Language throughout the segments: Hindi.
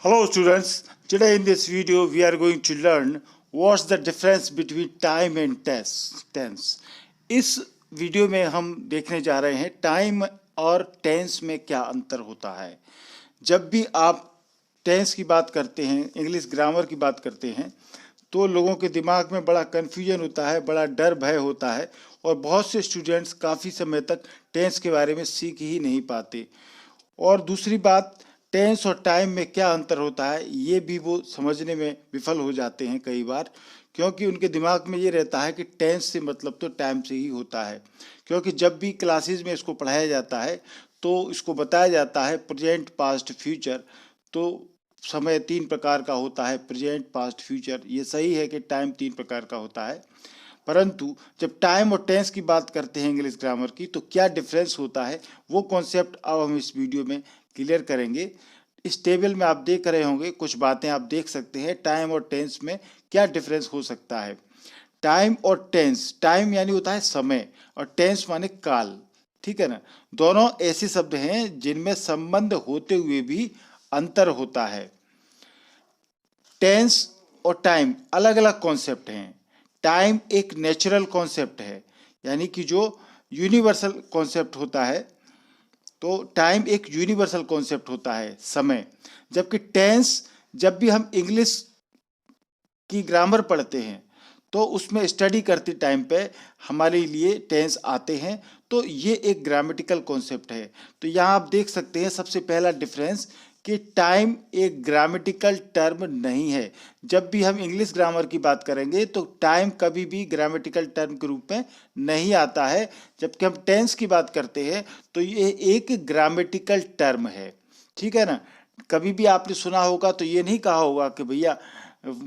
Hello students, today in this video we are going to learn what's the difference between time and tense. इस वीडियो में हम देखने जा रहे हैं टाइम और टेंस में क्या अंतर होता है। जब भी आप टेंस की बात करते हैं, इंग्लिश ग्रामर की बात करते हैं, तो लोगों के दिमाग में बड़ा कन्फ्यूजन होता है, बड़ा डर भय होता है और बहुत से स्टूडेंट्स काफ़ी समय तक टेंस के बारे में सीख ही नहीं पाते। और दूसरी बात, टेंस और टाइम में क्या अंतर होता है ये भी वो समझने में विफल हो जाते हैं कई बार, क्योंकि उनके दिमाग में ये रहता है कि टेंस से मतलब तो टाइम से ही होता है। क्योंकि जब भी क्लासेस में इसको पढ़ाया जाता है तो इसको बताया जाता है प्रेजेंट पास्ट फ्यूचर। तो समय तीन प्रकार का होता है, प्रेजेंट पास्ट फ्यूचर। ये सही है कि टाइम तीन प्रकार का होता है, परंतु जब टाइम और टेंस की बात करते हैं इंग्लिश ग्रामर की, तो क्या डिफरेंस होता है वो कॉन्सेप्ट अब हम इस वीडियो में क्लियर करेंगे। इस टेबल में आप देख रहे होंगे, कुछ बातें आप देख सकते हैं टाइम और टेंस में क्या डिफरेंस हो सकता है। टाइम और टेंस, टाइम यानी होता है समय और टेंस माने काल, ठीक है ना। दोनों ऐसे शब्द हैं जिनमें संबंध होते हुए भी अंतर होता है। टेंस और टाइम अलग अलग कॉन्सेप्ट हैं। टाइम एक नेचुरल कॉन्सेप्ट है, यानी कि जो यूनिवर्सल कॉन्सेप्ट होता है। तो टाइम एक यूनिवर्सल कॉन्सेप्ट होता है, समय। जबकि टेंस, जब भी हम इंग्लिश की ग्रामर पढ़ते हैं तो उसमें स्टडी करते टाइम पे हमारे लिए टेंस आते हैं। तो ये एक ग्रामेटिकल कॉन्सेप्ट है। तो यहाँ आप देख सकते हैं सबसे पहला डिफरेंस कि टाइम एक ग्रामेटिकल टर्म नहीं है। जब भी हम इंग्लिश ग्रामर की बात करेंगे तो टाइम कभी भी ग्रामेटिकल टर्म के रूप में नहीं आता है। जबकि हम टेंस की बात करते हैं तो ये एक ग्रामेटिकल टर्म है, ठीक है ना। कभी भी आपने सुना होगा तो ये नहीं कहा होगा कि भैया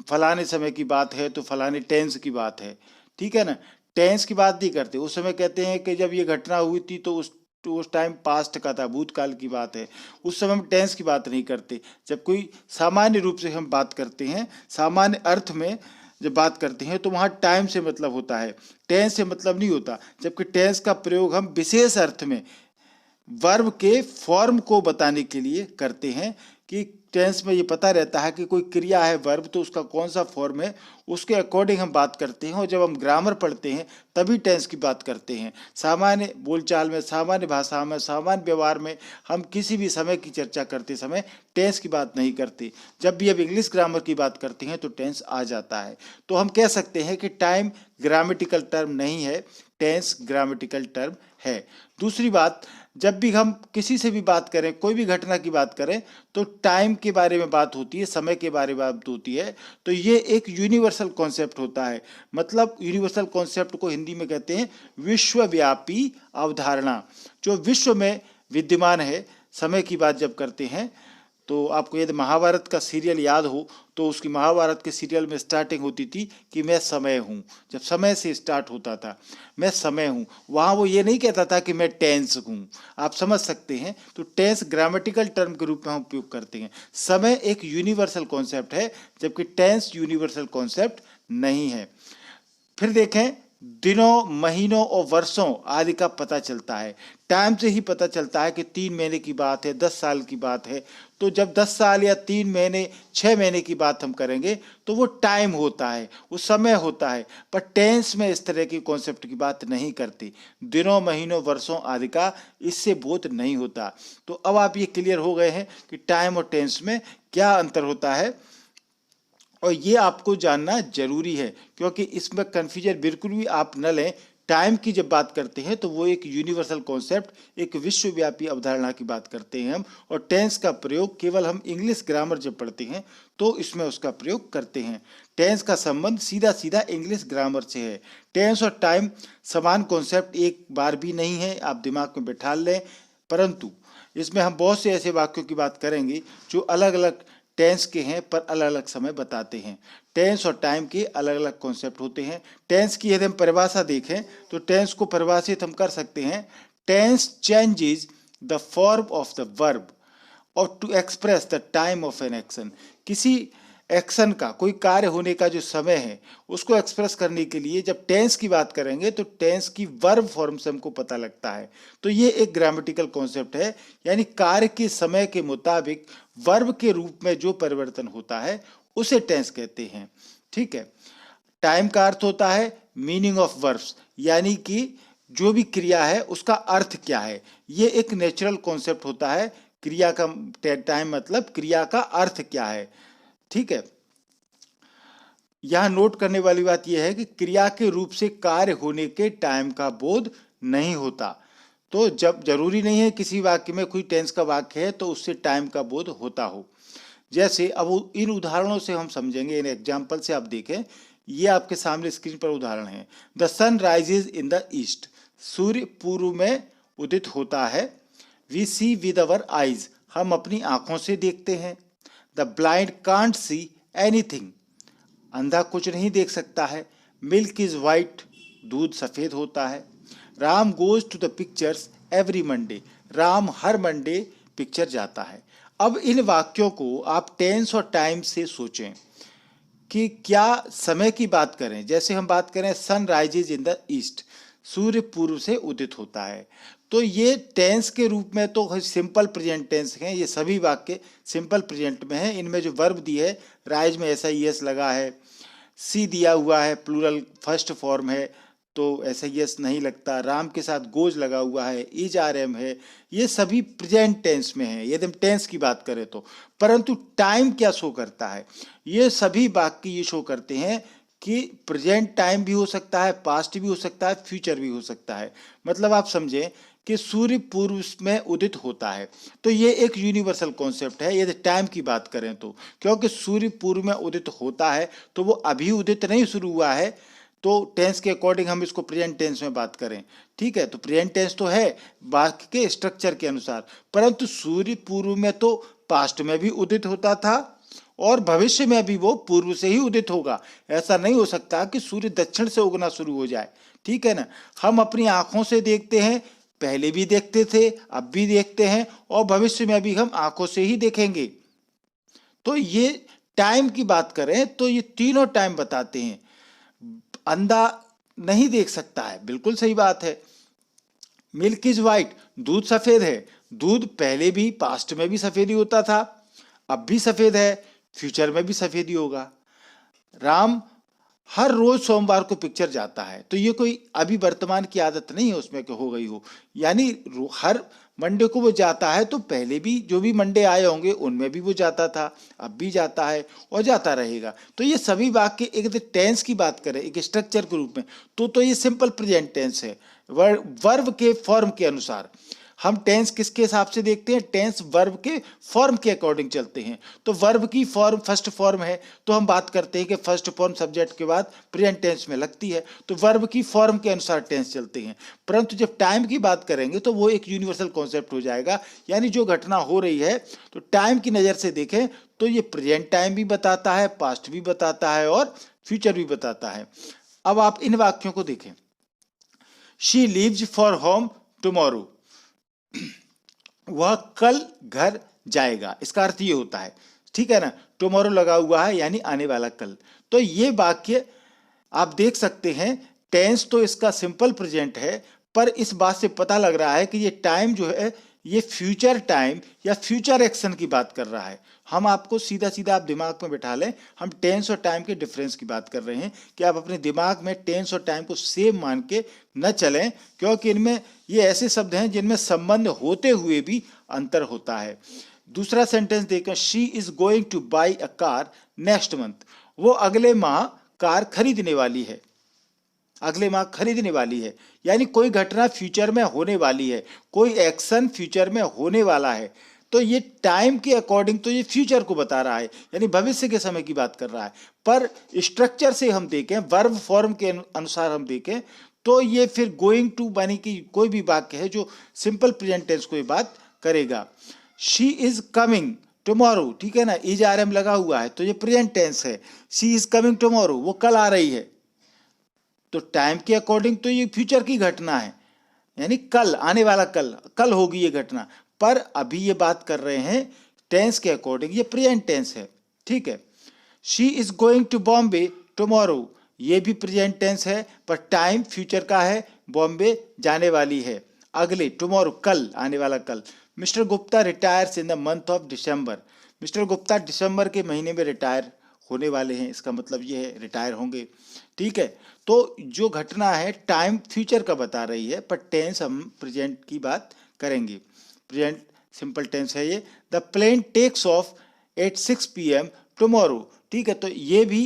फलाने समय की बात है तो फलाने टेंस की बात है, ठीक है ना। टेंस की बात नहीं करते, उस समय कहते हैं कि जब ये घटना हुई थी तो उस टाइम पास्ट का था, भूतकाल की बात है। उस समय हम टेंस की बात नहीं करते। जब कोई सामान्य रूप से हम बात करते हैं, सामान्य अर्थ में जब बात करते हैं तो वहाँ टाइम से मतलब होता है, टेंस से मतलब नहीं होता। जबकि टेंस का प्रयोग हम विशेष अर्थ में वर्ब के फॉर्म को बताने के लिए करते हैं कि टेंस में ये पता रहता है कि कोई क्रिया है वर्ब, तो उसका कौन सा फॉर्म है, उसके अकॉर्डिंग हम बात करते हैं। और जब हम ग्रामर पढ़ते हैं तभी टेंस की बात करते हैं। सामान्य बोलचाल में, सामान्य भाषा में, सामान्य व्यवहार में हम किसी भी समय की चर्चा करते समय टेंस की बात नहीं करते। जब भी अब इंग्लिश ग्रामर की बात करते हैं तो टेंस आ जाता है। तो हम कह सकते हैं कि टाइम ग्रामेटिकल टर्म नहीं है, टेंस ग्रामेटिकल टर्म है। दूसरी बात, जब भी हम किसी से भी बात करें, कोई भी घटना की बात करें, तो टाइम के बारे में बात होती है, समय के बारे में बात होती है। तो ये एक यूनिवर्सल कॉन्सेप्ट होता है। मतलब यूनिवर्सल कॉन्सेप्ट को हिंदी में कहते हैं विश्वव्यापी अवधारणा, जो विश्व में विद्यमान है। समय की बात जब करते हैं तो आपको यदि महाभारत का सीरियल याद हो तो उसकी महाभारत के सीरियल में स्टार्टिंग होती थी कि मैं समय हूँ। जब समय से स्टार्ट होता था, मैं समय हूँ, वहाँ वो ये नहीं कहता था कि मैं टेंस हूँ। आप समझ सकते हैं। तो टेंस ग्रामेटिकल टर्म के रूप में हम उपयोग करते हैं। समय एक यूनिवर्सल कॉन्सेप्ट है, जबकि टेंस यूनिवर्सल कॉन्सेप्ट नहीं है। फिर देखें, दिनों, महीनों और वर्षों आदि का पता चलता है। टाइम से ही पता चलता है कि 3 महीने की बात है, 10 साल की बात है। तो जब 10 साल या 3 महीने, 6 महीने की बात हम करेंगे तो वो टाइम होता है, वो समय होता है। पर टेंस में इस तरह की कॉन्सेप्ट की बात नहीं करती। दिनों, महीनों, वर्षों आदि का इससे बोध नहीं होता। तो अब आप ये क्लियर हो गए हैं कि टाइम और टेंस में क्या अंतर होता है, और ये आपको जानना जरूरी है, क्योंकि इसमें कन्फ्यूजन बिल्कुल भी आप न लें। टाइम की जब बात करते हैं तो वो एक यूनिवर्सल कॉन्सेप्ट, एक विश्वव्यापी अवधारणा की बात करते हैं हम। और टेंस का प्रयोग केवल हम इंग्लिश ग्रामर जब पढ़ते हैं तो इसमें उसका प्रयोग करते हैं। टेंस का संबंध सीधा सीधा इंग्लिश ग्रामर से है। टेंस और टाइम समान कॉन्सेप्ट एक बार भी नहीं है, आप दिमाग में बैठा लें। परंतु इसमें हम बहुत से ऐसे वाक्यों की बात करेंगे जो अलग अलग टेंस के हैं पर अलग अलग समय बताते हैं। टेंस और टाइम के अलग अलग कॉन्सेप्ट होते हैं। टेंस की यदि हम परिभाषा देखें तो टेंस को परिभाषित हम कर सकते हैं, tense changes the form of the verb और to express the time of an action. किसी एक्शन का, कोई कार्य होने का जो समय है उसको एक्सप्रेस करने के लिए जब टेंस की बात करेंगे तो टेंस की वर्ब फॉर्म से हमको पता लगता है। तो ये एक ग्रामेटिकल कॉन्सेप्ट है, यानी कार्य के समय के मुताबिक वर्ब के रूप में जो परिवर्तन होता है उसे टेंस कहते हैं। ठीक है। टाइम का अर्थ होता है मीनिंग ऑफ वर्ब्स, यानी कि जो भी क्रिया है उसका अर्थ क्या है। ये एक नेचुरल कॉन्सेप्ट होता है, क्रिया का टाइम मतलब क्रिया का अर्थ क्या है। ठीक है। यह नोट करने वाली बात यह है कि क्रिया के रूप से कार्य होने के टाइम का बोध नहीं होता। तो जब जरूरी नहीं है किसी वाक्य में कोई टेंस का वाक्य है तो उससे टाइम का बोध होता हो। जैसे अब इन उदाहरणों से हम समझेंगे, इन एग्जाम्पल से आप देखें। ये आपके सामने स्क्रीन पर उदाहरण है। The sun rises in the east, सूर्य पूर्व में उदित होता है। We see with our eyes, हम अपनी आंखों से देखते हैं। The blind can't see anything, अंधा कुछ नहीं देख सकता है। मिल्क इज वाइट, दूध सफेद होता है। Ram goes to the pictures every Monday, Ram हर मंडे पिक्चर जाता है। अब इन वाक्यों को आप टेंस और टाइम से सोचें कि क्या समय की बात करें। जैसे हम बात करें sun rises in the east, सूर्य पूर्व से उदित होता है, तो ये टेंस के रूप में तो सिंपल प्रेजेंट टेंस हैं। ये सभी वाक्य सिंपल प्रेजेंट में हैं। इनमें जो वर्ब दी है, राइज में ऐसा एस लगा है, सी दिया हुआ है, प्लूरल फर्स्ट फॉर्म है तो ऐसा यस नहीं लगता। राम के साथ गोज लगा हुआ है, इज आर एम है, ये सभी प्रेजेंट टेंस में है यदि हम टेंस की बात करें तो। परंतु टाइम क्या शो करता है, ये सभी वाक्य ये शो करते हैं कि प्रेजेंट टाइम भी हो सकता है, पास्ट भी हो सकता है, फ्यूचर भी हो सकता है। मतलब आप समझें कि सूर्य पूर्व में उदित होता है, तो ये एक यूनिवर्सल कॉन्सेप्ट है यदि टाइम की बात करें तो। क्योंकि सूर्य पूर्व में उदित होता है तो वो अभी उदित नहीं शुरू हुआ है, तो टेंस के अकॉर्डिंग हम इसको प्रेजेंट टेंस में बात करें। ठीक है, तो प्रेजेंट टेंस तो है वाक्य के स्ट्रक्चर के अनुसार, परंतु सूर्य पूर्व में तो पास्ट में भी उदित होता था और भविष्य में भी वो पूर्व से ही उदित होगा। ऐसा नहीं हो सकता कि सूर्य दक्षिण से उगना शुरू हो जाए। ठीक है ना। हम अपनी आंखों से देखते हैं, पहले भी देखते थे, अब भी देखते हैं और भविष्य में भी हम आंखों से ही देखेंगे। तो ये टाइम की बात करें तो ये तीनों टाइम बताते हैं। अंधा नहीं देख सकता है, बिल्कुल सही बात है। मिल्क इज वाइट, दूध सफेद है। दूध पहले भी पास्ट में भी सफेद ही होता था, अब भी सफेद है, फ्यूचर में भी सफेद ही होगा। राम हर रोज सोमवार को पिक्चर जाता है, तो ये कोई अभी वर्तमान की आदत नहीं है उसमें कि हो गई हो, यानी हर मंडे को वो जाता है। तो पहले भी जो भी मंडे आए होंगे उनमें भी वो जाता था, अब भी जाता है और जाता रहेगा। तो ये सभी वाक्य एक टेंस की बात करें एक स्ट्रक्चर के रूप में तो ये सिंपल प्रेजेंट टेंस है वर्ब के फॉर्म के अनुसार। हम टेंस किसके हिसाब से देखते हैं, टेंस वर्ब के फॉर्म के अकॉर्डिंग चलते हैं। तो वर्ब की फॉर्म फर्स्ट फॉर्म है तो हम बात करते हैं कि फर्स्ट फॉर्म सब्जेक्ट के बाद प्रेजेंट टेंस में लगती है, तो वर्ब की फॉर्म के अनुसार टेंस चलते हैं। परंतु जब टाइम की बात करेंगे तो वो एक यूनिवर्सल कॉन्सेप्ट हो जाएगा, यानी जो घटना हो रही है तो टाइम की नज़र से देखें तो ये प्रेजेंट टाइम भी बताता है, पास्ट भी बताता है और फ्यूचर भी बताता है। अब आप इन वाक्यों को देखें। She leaves for home tomorrow, वह कल घर जाएगा, इसका अर्थ ये होता है। ठीक है ना, टुमारो लगा हुआ है यानी आने वाला कल। तो ये वाक्य आप देख सकते हैं, टेंस तो इसका सिंपल प्रेजेंट है, पर इस बात से पता लग रहा है कि ये टाइम जो है ये फ्यूचर टाइम या फ्यूचर एक्शन की बात कर रहा है। हम आपको सीधा सीधा आप दिमाग में बिठा लें, हम टेंस और टाइम के डिफरेंस की बात कर रहे हैं कि आप अपने दिमाग में टेंस और टाइम को सेम मान के न चलें, क्योंकि इनमें ये ऐसे शब्द हैं जिनमें संबंध होते हुए भी अंतर होता है। दूसरा सेंटेंस देखें, she is going two by a car next month, वो अगले माह कार खरीदने वाली है, अगले माह खरीदने वाली है, यानी कोई घटना फ्यूचर में होने वाली है, कोई एक्शन फ्यूचर में होने वाला है। तो ये टाइम के अकॉर्डिंग तो ये फ्यूचर को बता रहा है, यानी भविष्य के समय की बात कर रहा है। पर स्ट्रक्चर से हम देखें, वर्ब फॉर्म के अनुसार हम देखें तो ये फिर गोइंग टू यानी कि कोई भी वाक्य है जो सिंपल प्रेजेंट टेंस को बात करेगा। शी इज कमिंग टुमारो, ठीक है ना, इज आर एम लगा हुआ है तो ये प्रेजेंट टेंस है। शी इज कमिंग टुमारो, वो कल आ रही है, तो टाइम के अकॉर्डिंग तो ये फ्यूचर की घटना है, यानी कल आने वाला कल होगी ये घटना। पर अभी ये बात कर रहे हैं टेंस के अकॉर्डिंग, ये प्रेजेंट टेंस है। ठीक है। She is going to Bombay tomorrow, ये भी प्रेजेंट टेंस है पर टाइम फ्यूचर का है, बॉम्बे जाने वाली है अगले, टुमारो कल, आने वाला कल। Mr Gupta retires in the month of December, Mr Gupta दिसंबर के महीने में रिटायर होने वाले हैं, इसका मतलब ये है रिटायर होंगे। ठीक है, तो जो घटना है टाइम फ्यूचर का बता रही है पर टेंस हम प्रेजेंट की बात करेंगे, प्रेजेंट सिंपल टेंस है ये। The plane takes off at 6 PM tomorrow, ठीक है, तो ये भी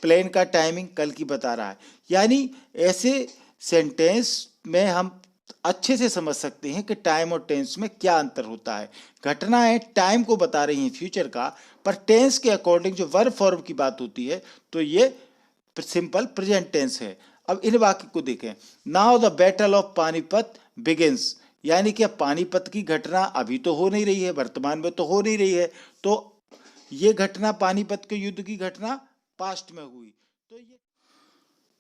प्लेन का टाइमिंग कल की बता रहा है। यानी ऐसे सेंटेंस में हम अच्छे से समझ सकते हैं कि टाइम और टेंस में क्या अंतर होता है। घटनाएं टाइम को बता रही हैं फ्यूचर का, पर टेंस के अकॉर्डिंग जो वर्ब फॉर्म की बात होती है तो ये सिंपल प्रेजेंट टेंस है। अब इन वाक्य को देखें, now the battle of Panipat begins, यानी कि पानीपत की घटना अभी तो हो नहीं रही है, वर्तमान में तो हो नहीं रही है, तो ये घटना पानीपत के युद्ध की घटना पास्ट में हुई।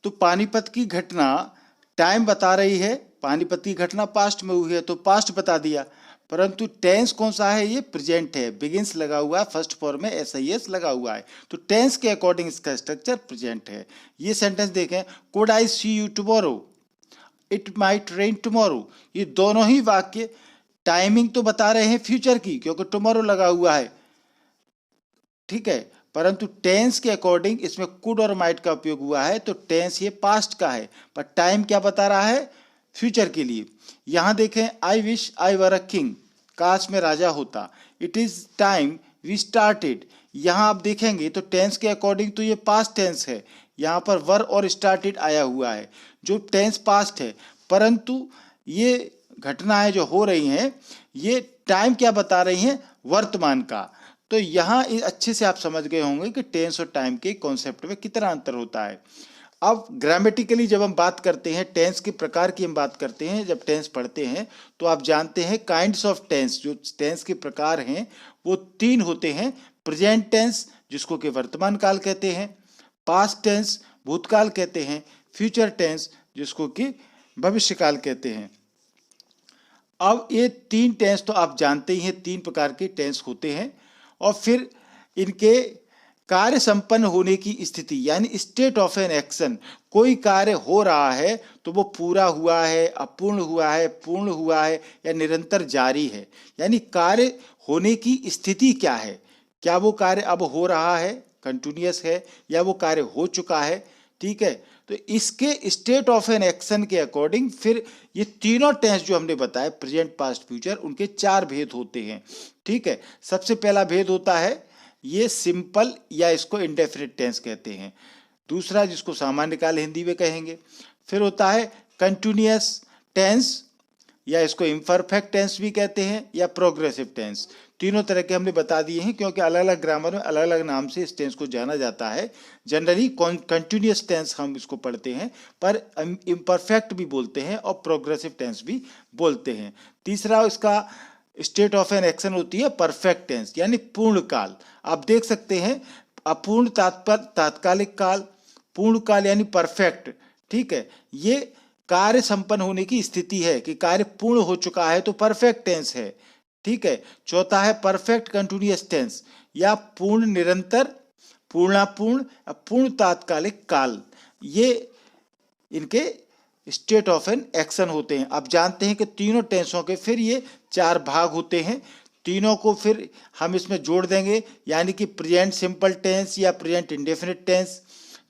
तो पानीपत की घटना टाइम बता रही है, पानीपत की घटना पास्ट में हुई है तो पास्ट बता दिया, परंतु टेंस कौन सा है, ये प्रेजेंट है, बिगिंस लगा हुआ है, फर्स्ट फॉर्म में SIS लगा हुआ है, तो टेंस के अकॉर्डिंग इसका स्ट्रक्चर प्रेजेंट है। ये सेंटेंस देखें, could I see you tomorrow, it might rain tomorrow, ये दोनों ही वाक्य टाइमिंग तो बता रहे हैं फ्यूचर की क्योंकि टुमारो लगा हुआ है, ठीक है, परंतु टेंस के अकॉर्डिंग इसमें कुड और माइट का उपयोग हुआ है तो टेंस ये पास्ट का है, पर टाइम क्या बता रहा है, फ्यूचर के लिए। यहां देखें, I wish I were a king, काश में राजा होता, it is time we started, यहां आप देखेंगे तो टेंस के अकॉर्डिंग तो ये पास्ट टेंस है, यहां पर वर और स्टार्टेड आया हुआ है जो टेंस पास्ट है, परंतु ये घटनाएं जो हो रही हैं ये टाइम क्या बता रही हैं, वर्तमान का। तो यहाँ अच्छे से आप समझ गए होंगे कि टेंस और टाइम के कॉन्सेप्ट में कितना अंतर होता है। अब ग्रामेटिकली जब हम बात करते हैं, टेंस के प्रकार की हम बात करते हैं, जब टेंस पढ़ते हैं तो आप जानते हैं काइंड्स ऑफ टेंस, जो टेंस के प्रकार हैं वो 3 होते हैं। प्रेजेंट टेंस जिसको कि वर्तमान काल कहते हैं, पास्ट टेंस भूतकाल कहते हैं, फ्यूचर टेंस जिसको कि भविष्य काल कहते हैं। अब ये 3 टेंस तो आप जानते ही हैं, 3 प्रकार के टेंस होते हैं और फिर इनके कार्य संपन्न होने की स्थिति यानी स्टेट ऑफ एन एक्शन, कोई कार्य हो रहा है तो वो पूरा हुआ है, अपूर्ण हुआ है, पूर्ण हुआ है या निरंतर जारी है, यानी कार्य होने की स्थिति क्या है, क्या वो कार्य अब हो रहा है, कंटिन्यूअस है, या वो कार्य हो चुका है, ठीक है। तो इसके स्टेट ऑफ एन एक्शन के अकॉर्डिंग फिर ये तीनों टेंस जो हमने बताए प्रेजेंट पास्ट फ्यूचर, उनके 4 भेद होते हैं, ठीक है। सबसे पहला भेद होता है ये सिंपल या इसको इंडेफिनिट टेंस कहते हैं, दूसरा जिसको सामान्य काल हिंदी में कहेंगे, फिर होता है कंटिन्यूअस टेंस या इसको इम्परफेक्ट टेंस भी कहते हैं या प्रोग्रेसिव टेंस। तीनों तरह के हमने बता दिए हैं क्योंकि अलग अलग ग्रामर में अलग अलग नाम से इस टेंस को जाना जाता है। जनरली कंटिन्यूअस टेंस हम इसको पढ़ते हैं, पर इम्परफेक्ट भी बोलते हैं और प्रोग्रेसिव टेंस भी बोलते हैं। तीसरा इसका स्टेट ऑफ एन एक्शन होती है परफेक्ट टेंस यानी पूर्ण काल। आप देख सकते हैं अपूर्ण तात्कालिक काल, पूर्ण काल यानी परफेक्ट, ठीक है, ये कार्य संपन्न होने की स्थिति है कि कार्य पूर्ण हो चुका है तो परफेक्ट टेंस है, ठीक है। चौथा है परफेक्ट कंटिन्यूअस टेंस या पूर्ण निरंतर, पूर्णापूर्ण, पूर्ण तात्कालिक काल, ये इनके स्टेट ऑफ एन एक्शन होते हैं। आप जानते हैं कि तीनों टेंसों के फिर ये 4 भाग होते हैं, तीनों को फिर हम इसमें जोड़ देंगे यानी कि प्रेजेंट सिंपल टेंस या प्रेजेंट इंडेफिनिट टेंस,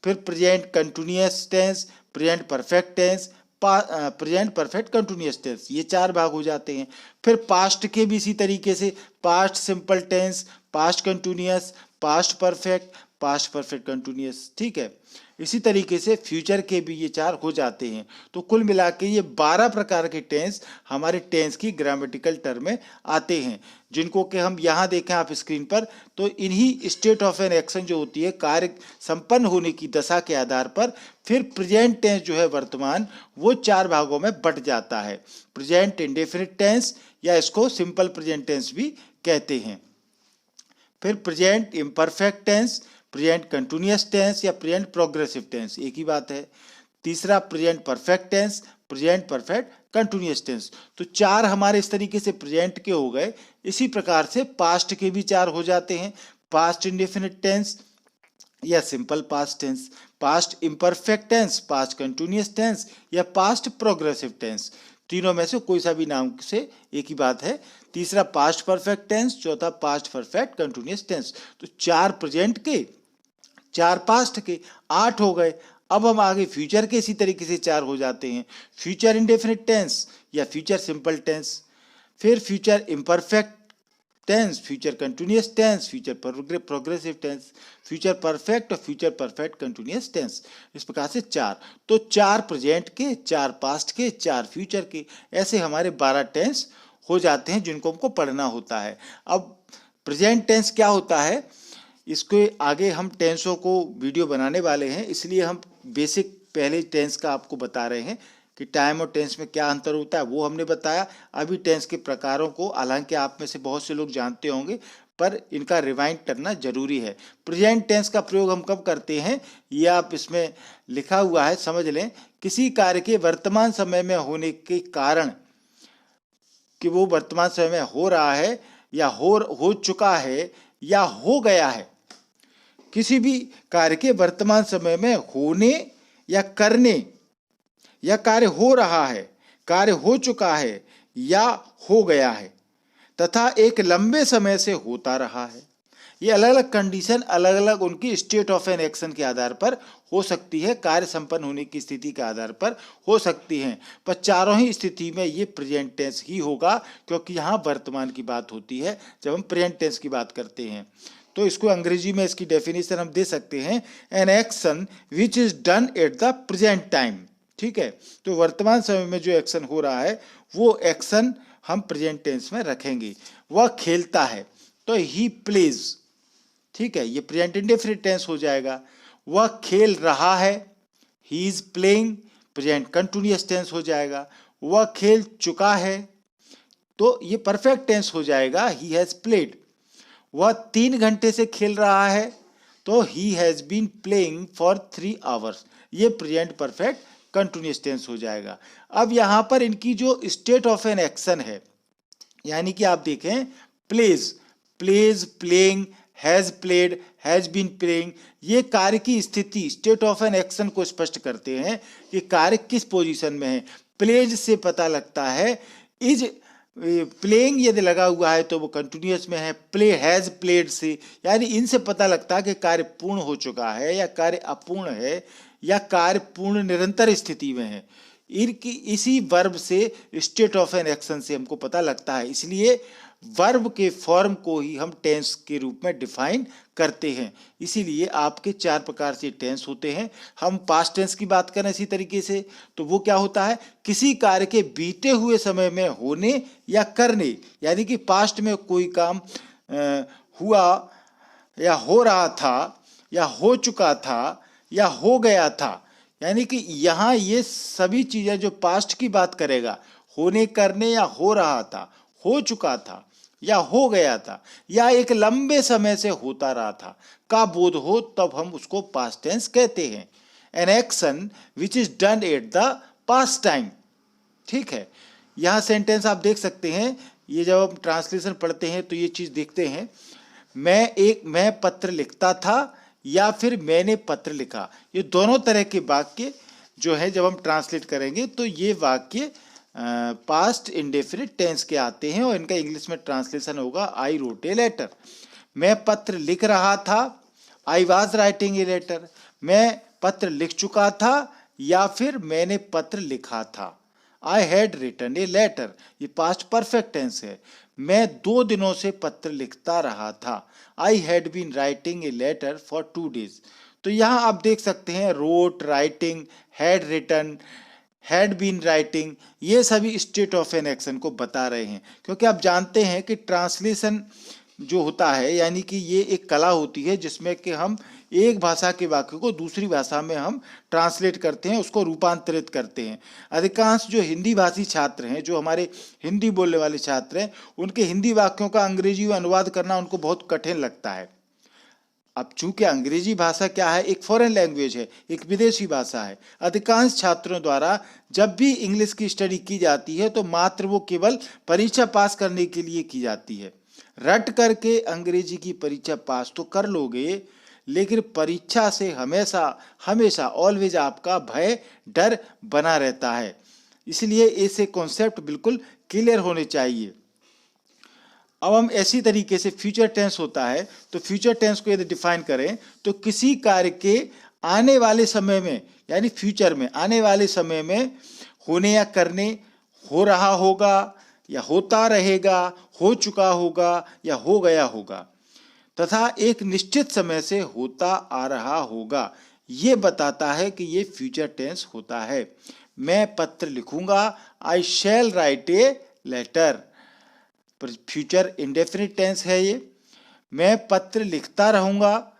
फिर present continuous tense, present perfect tense, present perfect continuous tense, ये 4 भाग हो जाते हैं। फिर पास्ट के भी इसी तरीके से past simple tense, past continuous, past perfect continuous, ठीक है। इसी तरीके से फ्यूचर के भी ये 4 हो जाते हैं। तो कुल मिला के ये 12 प्रकार के टेंस हमारे टेंस की ग्रामेटिकल टर्म में आते हैं, जिनको कि हम यहाँ देखें आप स्क्रीन पर, तो इन्हीं स्टेट ऑफ एन एक्शन जो होती है कार्य संपन्न होने की दशा के आधार पर फिर प्रेजेंट टेंस जो है वर्तमान, वो 4 भागों में बट जाता है। प्रेजेंट इंडेफिनिट टेंस या इसको सिंपल प्रेजेंट टेंस भी कहते हैं, फिर present imperfect tense, present continuous tense या प्रेजेंट प्रोग्रेसिव टेंस, एक ही बात है। तीसरा present perfect tense, present perfect continuous tense. तो 4 हमारे इस तरीके से प्रेजेंट के हो गए। इसी प्रकार से पास्ट के भी 4 हो जाते हैं, पास्ट इंडेफिनिट टेंस, या simple past tense, past imperfect tense, past continuous tense या पास्ट प्रोग्रेसिव टेंस। तीनों में से कोई सा भी नाम से एक ही बात है। तीसरा पास्ट परफेक्ट टेंस, चौथा पास्ट परफेक्ट कंटिन्यूअस टेंस। तो 4 प्रेजेंट के, 4 पास्ट के, 8 हो गए। अब हम आगे फ्यूचर के इसी तरीके से 4 हो जाते हैं। फ्यूचर इंडेफिनिट टेंस या फ्यूचर सिंपल टेंस, फिर future imperfect tense, future continuous tense, future progressive tense, future perfect और फ्यूचर परफेक्ट कंटिन्यूअस टेंस। इस प्रकार से 4, तो 4 प्रेजेंट के, 4 पास्ट के, 4 फ्यूचर के, ऐसे हमारे 12 टेंस हो जाते हैं जिनको हमको पढ़ना होता है। अब प्रेजेंट टेंस क्या होता है, इसके आगे हम टेंसों को वीडियो बनाने वाले हैं, इसलिए हम बेसिक पहले टेंस का आपको बता रहे हैं कि टाइम और टेंस में क्या अंतर होता है, वो हमने बताया। अभी टेंस के प्रकारों को, हालांकि आप में से बहुत से लोग जानते होंगे, पर इनका रिवाइंड करना जरूरी है। प्रेजेंट टेंस का प्रयोग हम कब करते हैं, ये आप इसमें लिखा हुआ है, समझ लें। किसी कार्य के वर्तमान समय में होने के कारण, कि वो वर्तमान समय में हो रहा है या हो चुका है या हो गया है, किसी भी कार्य के वर्तमान समय में होने या करने, या कार्य हो रहा है, कार्य हो चुका है या हो गया है, तथा एक लंबे समय से होता रहा है। ये अलग अलग कंडीशन, अलग अलग उनकी स्टेट ऑफ एन एक्शन के आधार पर हो सकती है, कार्य संपन्न होने की स्थिति के आधार पर हो सकती हैं, पर चारों ही स्थिति में ये प्रेजेंट टेंस ही होगा, क्योंकि यहाँ वर्तमान की बात होती है जब हम प्रेजेंट टेंस की बात करते हैं। तो इसको अंग्रेजी में इसकी डेफिनेशन हम दे सकते हैं, an action which is done at the present time. ठीक है, तो वर्तमान समय में जो एक्शन हो रहा है वो एक्शन हम प्रेजेंट टेंस में रखेंगे। वह खेलता है तो ही प्लेज, ठीक है, ये प्रेजेंट इंडेफिनिट टेंस हो जाएगा। वह खेल रहा है, he is playing, present continuous tense हो जाएगा। वह खेल चुका है तो ये परफेक्ट टेंस हो जाएगा, ही हैज प्लेड। वह 3 घंटे से खेल रहा है तो he has been playing for 3 hours, ये प्रेजेंट परफेक्ट कंटिन्यूअस टेंस हो जाएगा। अब यहाँ पर इनकी जो स्टेट ऑफ एन एक्शन है, यानी कि आप देखें, plays, plays, playing, has played, has been playing, ये कार्य की स्थिति, स्टेट ऑफ एन एक्शन को स्पष्ट करते हैं कि कार्य किस पोजीशन में है। प्लेज से पता लगता है, इज प्लेइंग यदि लगा हुआ है तो वो कंटिन्यूअस में है। प्ले, हैज प्लेड से, यानी इनसे पता लगता है कि कार्य पूर्ण हो चुका है या कार्य अपूर्ण है या कार्य पूर्ण निरंतर स्थिति में है। इनकी इसी वर्ब से, स्टेट ऑफ एन एक्शन से हमको पता लगता है, इसलिए वर्ब के फॉर्म को ही हम टेंस के रूप में डिफाइन करते हैं। इसीलिए आपके 4 प्रकार से टेंस होते हैं। हम पास्ट टेंस की बात करें इसी तरीके से, तो वो क्या होता है, किसी कार्य के बीते हुए समय में होने या करने, यानी कि पास्ट में कोई काम हुआ या हो रहा था या हो चुका था या हो गया था, यानी कि यहाँ ये सभी चीजें जो पास्ट की बात करेगा, होने, करने या हो रहा था, हो चुका था या हो गया था या एक लंबे समय से होता रहा था का बोध हो, तब हम उसको पास्ट टेंस कहते हैं। An action which is done at the past time. ठीक है, यहाँ सेंटेंस आप देख सकते हैं, ये जब हम ट्रांसलेशन पढ़ते हैं तो ये चीज देखते हैं, मैं पत्र लिखता था या फिर मैंने पत्र लिखा, ये दोनों तरह के वाक्य जो है जब हम ट्रांसलेट करेंगे तो ये वाक्य पास्ट इंडेफिनिट टेंस के आते हैं और इनका इंग्लिश में ट्रांसलेशन होगा आई रोट ए लेटर। मैं पत्र लिख रहा था, I was writing a letter. मैं पत्र लिख चुका था या फिर मैंने पत्र लिखा था, I had written a letter, ये पास्ट परफेक्ट टेंस है। मैं 2 दिनों से पत्र लिखता रहा था, I had been writing a letter for 2 days। तो यहाँ आप देख सकते हैं, wrote, writing, had written, had been writing, ये सभी स्टेट ऑफ एन एक्शन को बता रहे हैं। क्योंकि आप जानते हैं कि ट्रांसलेशन जो होता है, यानी कि ये एक कला होती है जिसमें कि हम एक भाषा के वाक्य को दूसरी भाषा में हम ट्रांसलेट करते हैं, उसको रूपांतरित करते हैं। अधिकांश जो हिंदी भाषी छात्र हैं, जो हमारे हिंदी बोलने वाले छात्र हैं, उनके हिंदी वाक्यों का अंग्रेजी में अनुवाद करना उनको बहुत कठिन लगता है। अब चूंकि अंग्रेजी भाषा क्या है, एक फॉरेन लैंग्वेज है, एक विदेशी भाषा है। अधिकांश छात्रों द्वारा जब भी इंग्लिश की स्टडी की जाती है तो मात्र वो केवल परीक्षा पास करने के लिए की जाती है। रट करके अंग्रेजी की परीक्षा पास तो कर लोगे, लेकिन परीक्षा से हमेशा हमेशा ऑलवेज आपका भय डर बना रहता है। इसलिए ऐसे कॉन्सेप्ट बिल्कुल क्लियर होने चाहिए। अब हम ऐसी तरीके से फ्यूचर टेंस होता है, तो फ्यूचर टेंस को यदि डिफाइन करें तो किसी कार्य के आने वाले समय में, यानी फ्यूचर में आने वाले समय में होने या करने, हो रहा होगा या होता रहेगा, हो चुका होगा या हो गया होगा, तथा एक निश्चित समय से होता आ रहा होगा, ये बताता है कि ये फ्यूचर टेंस होता है। मैं पत्र लिखूंगा, I shall write a letter, future indefinite tense है ये। मैं पत्र लिखता रहूंगा,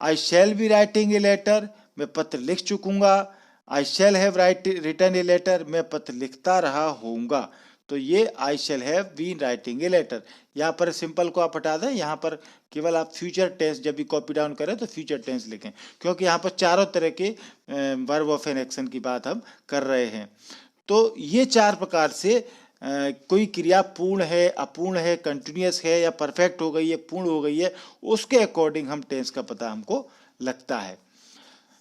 I shall be writing a letter, मैं पत्र लिख चुकूंगा, I shall have written a letter, मैं पत्र लिखता रहा होऊंगा। तो ये I shall have been writing a letter. यहाँ पर सिंपल को आप हटा दें, यहाँ पर केवल आप फ्यूचर टेंस जब भी कॉपी डाउन करें तो फ्यूचर टेंस लिखें, क्योंकि यहाँ पर चारों तरह के वर्ब ऑफ एन एक्शन की बात हम कर रहे हैं। तो ये चार प्रकार से कोई क्रिया पूर्ण है, अपूर्ण है, कंटिन्यूअस है या परफेक्ट हो गई है, पूर्ण हो गई है, उसके अकॉर्डिंग हम टेंस का पता हमको लगता है।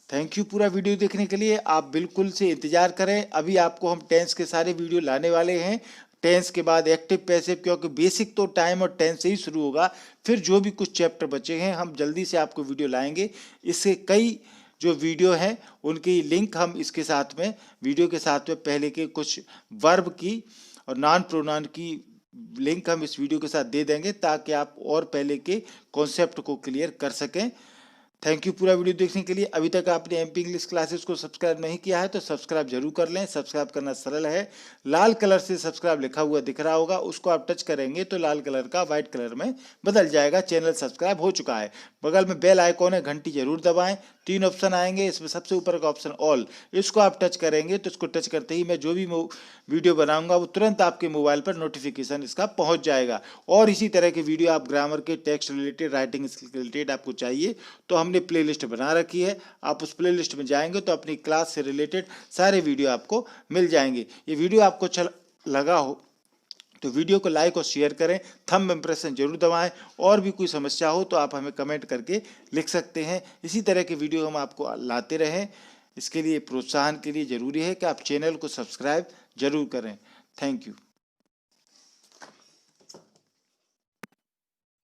थैंक यू पूरा वीडियो देखने के लिए। आप बिल्कुल से इंतजार करें, अभी आपको हम टेंस के सारे वीडियो लाने वाले हैं। टेंस के बाद एक्टिव पैसिव, क्योंकि बेसिक तो टाइम और टेंस से ही शुरू होगा, फिर जो भी कुछ चैप्टर बचे हैं हम जल्दी से आपको वीडियो लाएंगे। इससे कई जो वीडियो हैं उनकी लिंक हम इसके साथ में, वीडियो के साथ में पहले के कुछ वर्ब की और नॉन प्रोनाउन की लिंक हम इस वीडियो के साथ दे देंगे, ताकि आप और पहले के कॉन्सेप्ट को क्लियर कर सकें। थैंक यू पूरा वीडियो देखने के लिए। अभी तक आपने एमपी इंग्लिश क्लासेस को सब्सक्राइब नहीं किया है तो सब्सक्राइब जरूर कर लें। सब्सक्राइब करना सरल है, लाल कलर से सब्सक्राइब लिखा हुआ दिख रहा होगा, उसको आप टच करेंगे तो लाल कलर का व्हाइट कलर में बदल जाएगा, चैनल सब्सक्राइब हो चुका है। बगल में बेल आइकॉन है, घंटी जरूर दबाएं। 3 ऑप्शन आएंगे, इसमें सबसे ऊपर का ऑप्शन ऑल, इसको आप टच करेंगे तो इसको टच करते ही मैं जो भी वीडियो बनाऊंगा वो तुरंत आपके मोबाइल पर नोटिफिकेशन इसका पहुंच जाएगा। और इसी तरह के वीडियो आप ग्रामर के, टेक्स्ट रिलेटेड, राइटिंग स्किल के रिलेटेड आपको चाहिए तो हमने प्लेलिस्ट बना रखी है, आप उस प्लेलिस्ट में जाएंगे तो अपनी क्लास से रिलेटेड सारे वीडियो आपको मिल जाएंगे। ये वीडियो आपको अच्छा लगा हो तो वीडियो को लाइक और शेयर करें, थंब इम्प्रेशन जरूर दबाएं। और भी कोई समस्या हो तो आप हमें कमेंट करके लिख सकते हैं। इसी तरह के वीडियो हम आपको लाते रहें, इसके लिए प्रोत्साहन के लिए ज़रूरी है कि आप चैनल को सब्सक्राइब जरूर करें। Thank you.